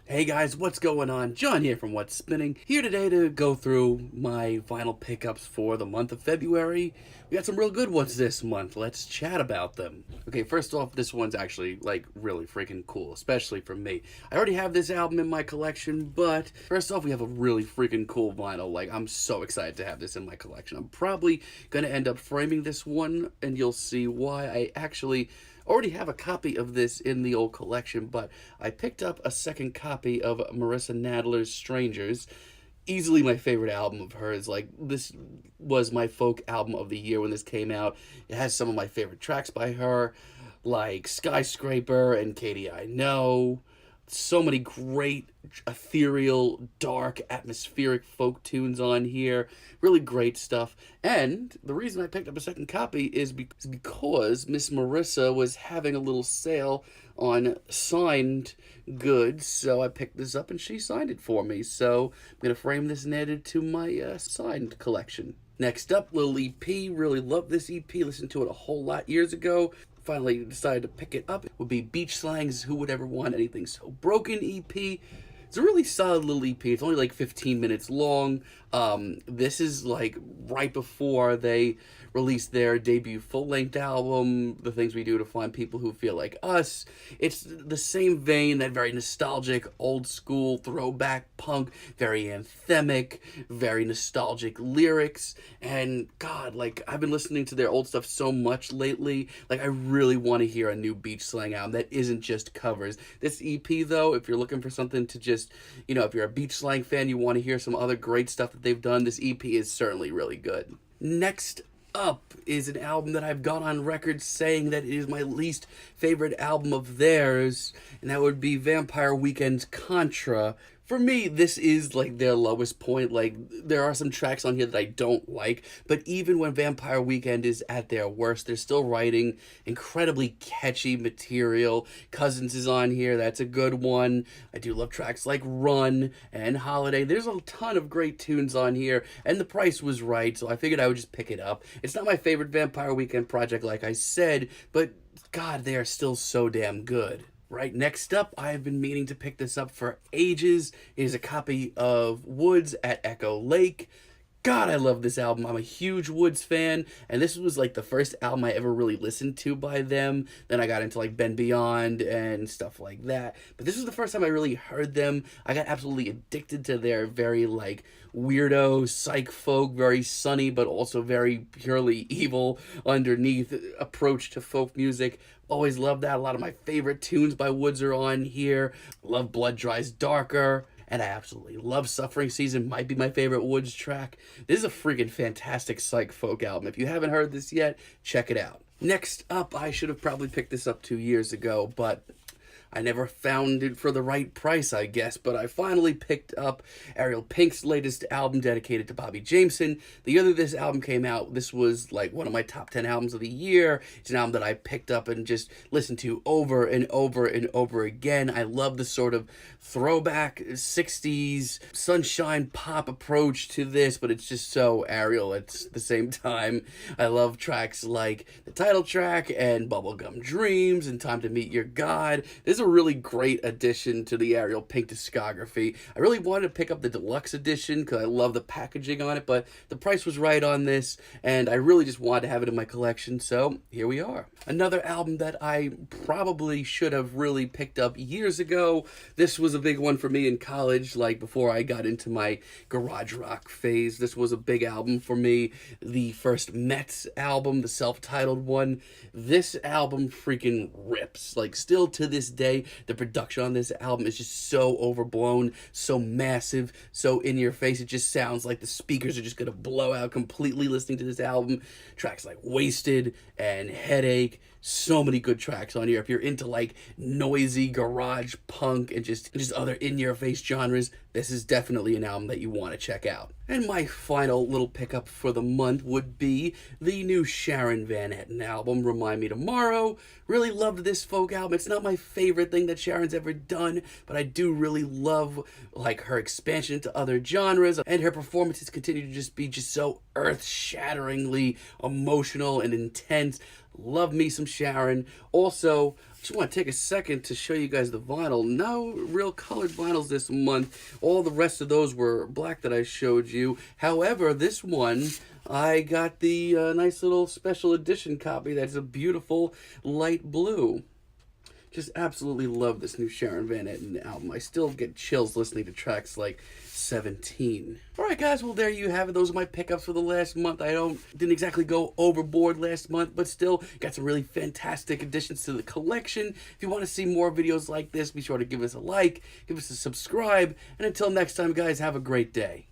Hey guys, what's going on? John here from What's Spinning. Here today to go through my vinyl pickups for the month of February. We got some real good ones this month. Let's chat about them. Okay, first off, this one's actually like really freaking cool, especially for me. I already have this album in my collection, but first off, we have a really freaking cool vinyl. Like, I'm so excited to have this in my collection. I'm probably gonna end up framing this one, and you'll see why. I actually already have a copy of this in the old collection, but I picked up a second copy of Marissa Nadler's Strangers. Easily my favorite album of hers. Like, this was my folk album of the year when this came out. It has some of my favorite tracks by her, like Skyscraper and Katie I Know. So many great, ethereal, dark, atmospheric folk tunes on here. Really great stuff. And the reason I picked up a second copy is because Miss Marissa was having a little sale on signed goods. So I picked this up and she signed it for me. So I'm going to frame this and add it to my signed collection. Next up, little EP. Really love this EP. Listened to it a whole lot years ago. Finally decided to pick it up. It would be Beach Slangs, Who Would Ever Want Anything So Broken EP. It's a really solid little EP. It's only like 15 minutes long. This is like right before they released their debut full-length album, The Things We Do to Find People Who Feel Like Us. It's the same vein, that very nostalgic, old-school, throwback punk, very anthemic, very nostalgic lyrics. And God, like, I've been listening to their old stuff so much lately. Like, I really want to hear a new Beach Slang album that isn't just covers. This EP, though, if you're looking for something to just, if you're a Beach Slang fan, you want to hear some other great stuff that they've done, this EP is certainly really good. Next up is an album that I've gone on record saying that it is my least favorite album of theirs, and that would be Vampire Weekend's Contra. For me, this is like their lowest point. Like, there are some tracks on here that I don't like, but even when Vampire Weekend is at their worst, they're still writing incredibly catchy material. Cousins is on here, that's a good one. I do love tracks like Run and Holiday. There's a ton of great tunes on here, and the price was right, so I figured I would just pick it up. It's not my favorite Vampire Weekend project, like I said, but God, they are still so damn good. Right, next up, I have been meaning to pick this up for ages. It is a copy of Woods at Echo Lake. God, I love this album. I'm a huge Woods fan, and this was like the first album I ever really listened to by them. Then I got into like Ben Beyond and stuff like that. But this was the first time I really heard them. I got absolutely addicted to their very like weirdo, psych folk, very sunny, but also very purely evil underneath approach to folk music. Always loved that. A lot of my favorite tunes by Woods are on here. Love Blood Dries Darker. And I absolutely love Suffering Season. Might be my favorite Woods track. This is a freaking fantastic psych folk album. If you haven't heard this yet, check it out. Next up, I should have probably picked this up 2 years ago, but I never found it for the right price, I guess, but I finally picked up Ariel Pink's latest album dedicated to Bobby Jameson. The year that this album came out, this was like one of my top 10 albums of the year. It's an album that I picked up and just listened to over and over and over again. I love the sort of throwback 60s sunshine pop approach to this, but it's just so Ariel at the same time. I love tracks like the title track and Bubblegum Dreams and Time to Meet Your God. This is a really great addition to the Ariel Pink discography. I really wanted to pick up the deluxe edition because I love the packaging on it, but the price was right on this, and I really just wanted to have it in my collection, so here we are. Another album that I probably should have really picked up years ago. This was a big one for me in college, like before I got into my garage rock phase. This was a big album for me. The first Mets album, the self-titled one. This album freaking rips. Like, still to this day, the production on this album is just so overblown, so massive, so in your face. It just sounds like the speakers are just gonna blow out completely listening to this album. Tracks like Wasted and Headache. So many good tracks on here. If you're into like noisy garage punk and just other in-your-face genres, this is definitely an album that you want to check out. And my final little pickup for the month would be the new Sharon Van Etten album, Remind Me Tomorrow. Really loved this folk album. It's not my favorite thing that Sharon's ever done, but I do really love like her expansion to other genres, and her performances continue to just be so earth-shatteringly emotional and intense. Love me some Sharon. Also, just want to take a second to show you guys the vinyl. No real colored vinyls this month. All the rest of those were black that I showed you. However, this one, I got the nice little special edition copy that's a beautiful light blue. Just absolutely love this new Sharon Van Etten album. I still get chills listening to tracks like 17. Alright guys, well there you have it. Those are my pickups for the last month. Didn't exactly go overboard last month, but still got some really fantastic additions to the collection. If you want to see more videos like this, be sure to give us a like, give us a subscribe, and until next time guys, have a great day.